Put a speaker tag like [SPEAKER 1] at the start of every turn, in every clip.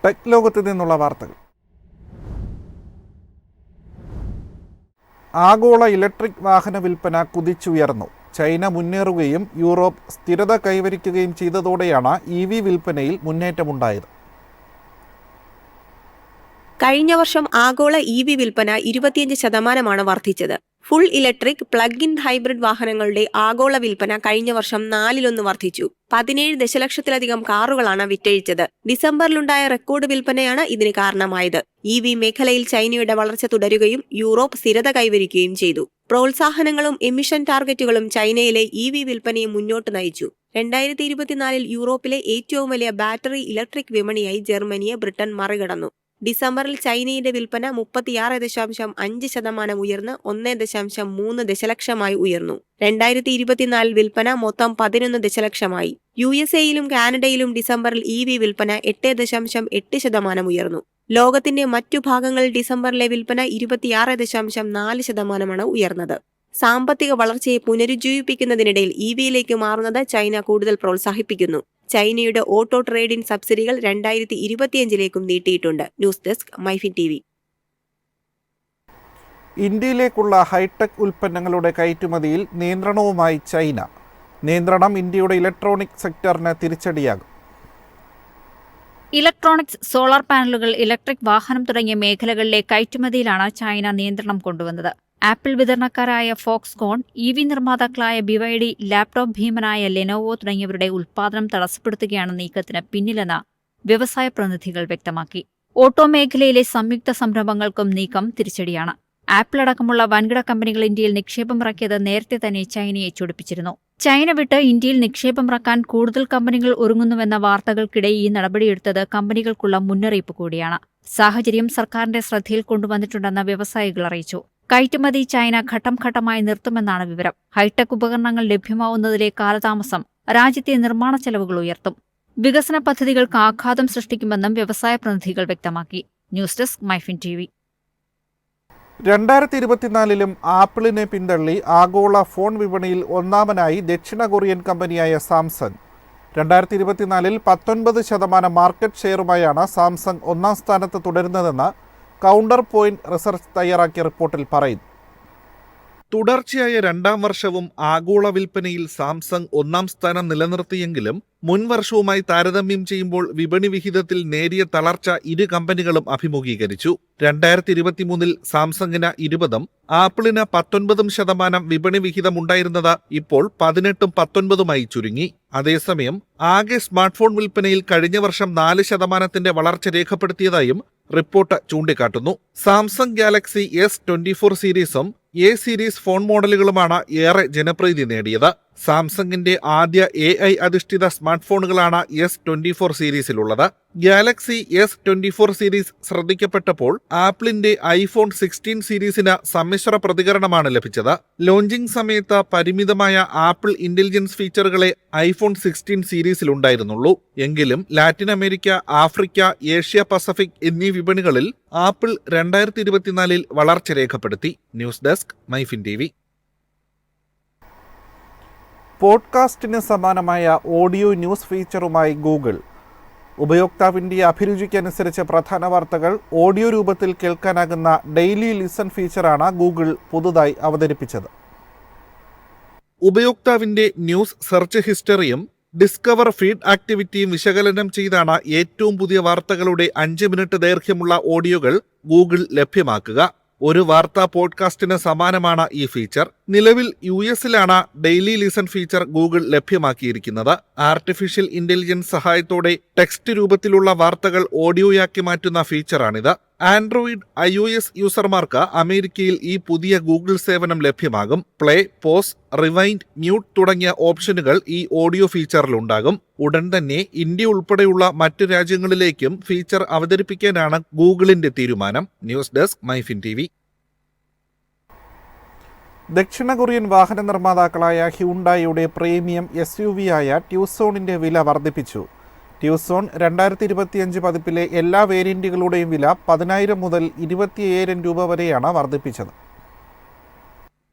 [SPEAKER 1] Tech ലോകത്ത് നിന്നുള്ള വാർത്തകൾ. ആഗോള ഇലക്ട്രിക് വാഹന വിൽപ്പന കുതിച്ചുയർന്നു. ചൈന മുന്നേറുകയും യൂറോപ്പ് സ്ഥിരത കൈവരിക്കുകയും ചെയ്തതോടെയാണ് EV വിൽപ്പനയിൽ മുന്നേറ്റമുണ്ടായത്.
[SPEAKER 2] കഴിഞ്ഞ വർഷം ആഗോള EV വിൽപ്പന 25% വർദ്ധിച്ചത്. Full electric plug in hybrid വാഹനങ്ങളുടെ ആഗോള വിൽപ്പന കഴിഞ്ഞ വർഷം 4/1 വർദ്ധിച്ചു. 17 ദശലക്ഷത്തിലധികം കാറുകളാണ് വിറ്റഴിച്ചത്. ഡിസംബറിലുണ്ടായ റെക്കോർഡ് വിൽപ്പനയാണ് ഇതിന് കാരണമായത്. EV മേഖലയിൽ ചൈനയുടെ വളർച്ച തുടരുകയും യൂറോപ്പ് സ്ഥിരത കൈവരിക്കുകയും ചെയ്തു. പ്രോത്സാഹനങ്ങളും എമിഷൻ ടാർഗറ്റുകളും ചൈനയിലെ EV വിൽപ്പനയെ മുന്നോട്ട് നയിച്ചു. 2024 യൂറോപ്പിലെ ഏറ്റവും വലിയ ബാറ്ററി ഇലക്ട്രിക് വിപണിയായി ജർമ്മനിയെ ബ്രിട്ടൻ മറികടന്നു. ഡിസംബറിൽ ചൈനയുടെ വിൽപ്പന 36.5% ഉയർന്ന് 1.3 ദശലക്ഷമായി ഉയർന്നു. 2024 വിൽപ്പന മൊത്തം 11 ദശലക്ഷമായി. USA-യിലും കാനഡയിലും ഡിസംബറിൽ EV വിൽപ്പന 8.8% ഉയർന്നു. ലോകത്തിന്റെ മറ്റു ഭാഗങ്ങളിൽ ഡിസംബറിലെ വിൽപ്പന 26.4% ഉയർന്നത്. സാമ്പത്തിക വളർച്ചയെ പുനരുജ്ജീവിപ്പിക്കുന്നതിനിടയിൽ EV-യിലേക്ക് മാറുന്നത് ചൈന കൂടുതൽ പ്രോത്സാഹിപ്പിക്കുന്നു. ചൈനയുടെ ഓട്ടോ ട്രേഡിംഗ് സബ്സിഡികൾ 2025 നീട്ടിയിട്ടുണ്ട്. News desk MyFin TV.
[SPEAKER 1] ഇന്ത്യയിലേക്കുള്ള ഹൈടെക് ഉൽപ്പന്നങ്ങളുടെ കയറ്റുമതിയിൽ നിയന്ത്രണവുമായി ചൈന. നിയന്ത്രണം ഇന്ത്യയുടെ ഇലക്ട്രോണിക് സെക്ടറിന് തിരിച്ചടിയാകും.
[SPEAKER 3] ഇലക്ട്രോണിക്സ്, സോളാർ പാനലുകൾ, ഇലക്ട്രിക് വാഹനം തുടങ്ങിയ മേഖലകളിലെ കയറ്റുമതിയിലാണ് ചൈന നിയന്ത്രണം കൊണ്ടുവന്നത്. ആപ്പിൾ വിതരണക്കാരായ ഫോക്സ്കോൺ, EV നിർമ്മാതാക്കളായ BYD, ലാപ്ടോപ്പ് ഭീമനായ ലെനോവോ തുടങ്ങിയവരുടെ ഉൽപ്പാദനം തടസ്സപ്പെടുത്തുകയാണ് നീക്കത്തിന് പിന്നിലെന്ന് വ്യവസായ പ്രതിനിധികൾ വ്യക്തമാക്കി. ഓട്ടോ മേഖലയിലെ സംയുക്ത സംരംഭങ്ങൾക്കും നീക്കം തിരിച്ചടിയാണ്. ആപ്പിൾ അടക്കമുള്ള വൻകിട കമ്പനികൾ ഇന്ത്യയിൽ നിക്ഷേപമിറക്കിയത് നേരത്തെ തന്നെ ചൈനയെ ചൊടിപ്പിച്ചിരുന്നു. ചൈന വിട്ട് ഇന്ത്യയിൽ നിക്ഷേപമിറക്കാൻ കൂടുതൽ കമ്പനികൾ ഒരുങ്ങുന്നുവെന്ന വാർത്തകൾക്കിടെ ഈ നടപടിയെടുത്തത് കമ്പനികൾക്കുള്ള മുന്നറിയിപ്പ് കൂടിയാണ്. സാഹചര്യം സർക്കാരിന്റെ ശ്രദ്ധയിൽ കൊണ്ടുവന്നിട്ടുണ്ടെന്ന് വ്യവസായികൾ അറിയിച്ചു. കയറ്റുമതി ചൈന ഘട്ടം ഘട്ടമായി നിർത്തുമെന്നാണ് വിവരം. ഹൈടെക് ഉപകരണങ്ങൾ ലഭ്യമാവുന്നതിലെ കാലതാമസം രാജ്യത്തെ നിർമ്മാണ ചെലവുകൾ ഉയർത്തും. വികസന പദ്ധതികൾക്ക് ആഘാതം സൃഷ്ടിക്കുമെന്നും വ്യവസായ പ്രതിനിധികൾ വ്യക്തമാക്കി. News desk MyFin TV.
[SPEAKER 1] 2024 ആപ്പിളിനെ പിന്തള്ളി ആഗോള ഫോൺ വിപണിയിൽ ഒന്നാമനായി ദക്ഷിണ കൊറിയൻ കമ്പനിയായ സാംസങ്. 2024 19% മാർക്കറ്റ് ഷെയറുമായാണ് സാംസങ് ഒന്നാം സ്ഥാനത്ത് തുടരുന്നതെന്ന് കൗണ്ടർ പോയിന്റ് റിസർച്ച് തയ്യാറാക്കിയ റിപ്പോർട്ടിൽ പറയുന്നു. തുടർച്ചയായ 2ാം വർഷവും ആഗോള വിൽപ്പനയിൽ സാംസങ് ഒന്നാം സ്ഥാനം നിലനിർത്തിയെങ്കിലും മുൻ വർഷവുമായി താരതമ്യം ചെയ്യുമ്പോൾ വിപണി വിഹിതത്തിൽ നേരിയ തളർച്ച ഇരു കമ്പനികളും അഭിമുഖീകരിച്ചു. 2023 സാംസങ്ങിന് 20%, ആപ്പിളിന് 19% വിപണി വിഹിതമുണ്ടായിരുന്നത് ഇപ്പോൾ 18ഉം 19ഉമായി ചുരുങ്ങി. അതേസമയം ആകെ സ്മാർട്ട്ഫോൺ വിൽപ്പനയിൽ കഴിഞ്ഞ വർഷം 4% വളർച്ച രേഖപ്പെടുത്തിയതായും റിപ്പോർട്ട് ചൂണ്ടിക്കാട്ടുന്നു. സാംസങ് ഗാലക്സി S24 സീരീസും A സീരീസ് ഫോൺ മോഡലുകളുമാണ് ഏറെ ജനപ്രീതി നേടിയത്. സാംസങ്ങിന്റെ ആദ്യ AI അധിഷ്ഠിത സ്മാർട്ട്ഫോണുകളാണ് S24 സീരീസിലുള്ളത്. ഗാലക്സി S24 സീരീസ് ശ്രദ്ധിക്കപ്പെട്ടപ്പോൾ ആപ്പിളിന്റെ iPhone 16 സീരീസിന് സമ്മിശ്ര പ്രതികരണമാണ് ലഭിച്ചത്. ലോഞ്ചിംഗ് സമയത്ത് പരിമിതമായ ആപ്പിൾ ഇന്റലിജൻസ് ഫീച്ചറുകളെ iPhone 16 സീരീസിലുണ്ടായിരുന്നുള്ളൂ. എങ്കിലും Latin America, Africa, Asia Pacific എന്നീ വിപണികളിൽ ആപ്പിൾ 2024 വളർച്ച രേഖപ്പെടുത്തി. News desk MyFin TV. പോഡ്കാസ്റ്റിന് സമാനമായ ഓഡിയോ ന്യൂസ് ഫീച്ചറുമായി ഗൂഗിൾ. ഉപയോക്താവിൻ്റെ അഭിരുചിക്കനുസരിച്ച് പ്രധാന വാർത്തകൾ ഓഡിയോ രൂപത്തിൽ കേൾക്കാനാകുന്ന ഡെയിലി ലിസൺ ഫീച്ചറാണ് ഗൂഗിൾ പുതുതായി അവതരിപ്പിച്ചത്. ഉപയോക്താവിൻ്റെ ന്യൂസ് സെർച്ച് ഹിസ്റ്ററിയും ഡിസ്കവർ ഫീഡ് ആക്ടിവിറ്റിയും വിശകലനം ചെയ്താണ് ഏറ്റവും പുതിയ വാർത്തകളുടെ 5 മിനിറ്റ് ദൈർഘ്യമുള്ള ഓഡിയോകൾ ഗൂഗിൾ ലഭ്യമാക്കുക. ഒരു വാർത്താ പോഡ്കാസ്റ്റിന് സമാനമാണ് ഈ ഫീച്ചർ. നിലവിൽ US-ലാണ് ഡെയിലി ലിസൺ ഫീച്ചർ ഗൂഗിൾ ലഭ്യമാക്കിയിരിക്കുന്നത്. ആർട്ടിഫിഷ്യൽ ഇന്റലിജൻസ് സഹായത്തോടെ ടെക്സ്റ്റ് രൂപത്തിലുള്ള വാർത്തകൾ ഓഡിയോയാക്കി മാറ്റുന്ന ഫീച്ചറാണിത്. ആൻഡ്രോയിഡ്, iOS യൂസർമാർക്ക് അമേരിക്കയിൽ ഈ പുതിയ ഗൂഗിൾ സേവനം ലഭ്യമാകും. പ്ലേ, പോസ്, റിവൈൻഡ്, മ്യൂട്ട് തുടങ്ങിയ ഓപ്ഷനുകൾ ഈ ഓഡിയോ ഫീച്ചറിലുണ്ടാകും. ഉടൻ തന്നെ ഇന്ത്യ ഉൾപ്പെടെയുള്ള മറ്റു രാജ്യങ്ങളിലേക്കും ഫീച്ചർ അവതരിപ്പിക്കാനാണ് ഗൂഗിളിന്റെ തീരുമാനം. News desk MyFin TV. ദക്ഷിണ കൊറിയൻ വാഹന നിർമ്മാതാക്കളായ ഹ്യുണ്ടായിയുടെ പ്രീമിയം SUV-യായ ട്യൂസോണിന്റെ വില വർദ്ധിപ്പിച്ചു. ട്യൂസോൺ 2025 പതിപ്പിലെ എല്ലാ വേരിയന്റുകളുടെയും വില 10,000 മുതൽ 27,000 രൂപ വരെയാണ് വർദ്ധിപ്പിച്ചത്.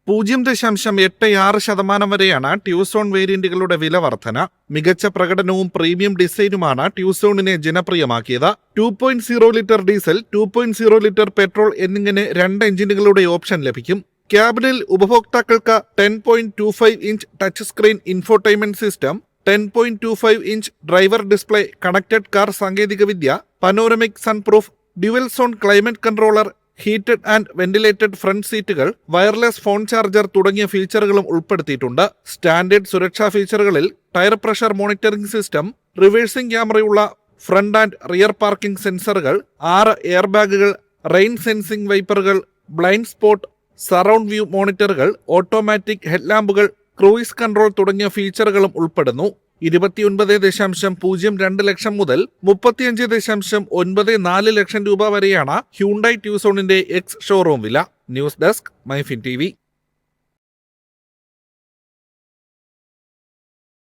[SPEAKER 1] 0.86% വരെയാണ് ട്യൂസോൺ വേരിയന്റുകളുടെ വില വർധന. മികച്ച പ്രകടനവും പ്രീമിയം ഡിസൈനുമാണ് ട്യൂസോണിനെ ജനപ്രിയമാക്കിയത്. 2.0 ലിറ്റർ ഡീസൽ, 2.0 ലിറ്റർ പെട്രോൾ എന്നിങ്ങനെ 2 എഞ്ചിനുകളുടെ ഓപ്ഷൻ ലഭിക്കും. ക്യാബിനിൽ ഉപഭോക്താക്കൾക്ക് 10.25 inch touch screen infotainment system, 10.25 inch driver display, connected car സാങ്കേതികവിദ്യ, panoramic sunroof, dual zone climate controller, heated and ventilated front സീറ്റുകൾ, വയർലെസ് ഫോൺ ചാർജർ തുടങ്ങിയ ഫീച്ചറുകളും ഉൾപ്പെടുത്തിയിട്ടുണ്ട്. സ്റ്റാൻഡേർഡ് സുരക്ഷാ ഫീച്ചറുകളിൽ tyre pressure monitoring system, reversing ക്യാമറയുള്ള ഫ്രണ്ട് ആൻഡ് റിയർ പാർക്കിംഗ് സെൻസറുകൾ, 6 air ബാഗുകൾ, rain sensing വൈപ്പറുകൾ, blind spot, surround view മോണിറ്ററുകൾ, ഓട്ടോമാറ്റിക് ഹെഡ്ലാമ്പുകൾ, ക്രൂയിസ് കൺട്രോൾ തുടങ്ങിയ ഫീച്ചറുകളും ഉൾപ്പെടുന്നു. 29.02 ലക്ഷം മുതൽ 35.94 ലക്ഷം രൂപ വരെയാണ് ഹ്യുണ്ടായി ട്യൂസോണിന്റെ എക്സ് ഷോറൂം വില. News desk MyFin TV.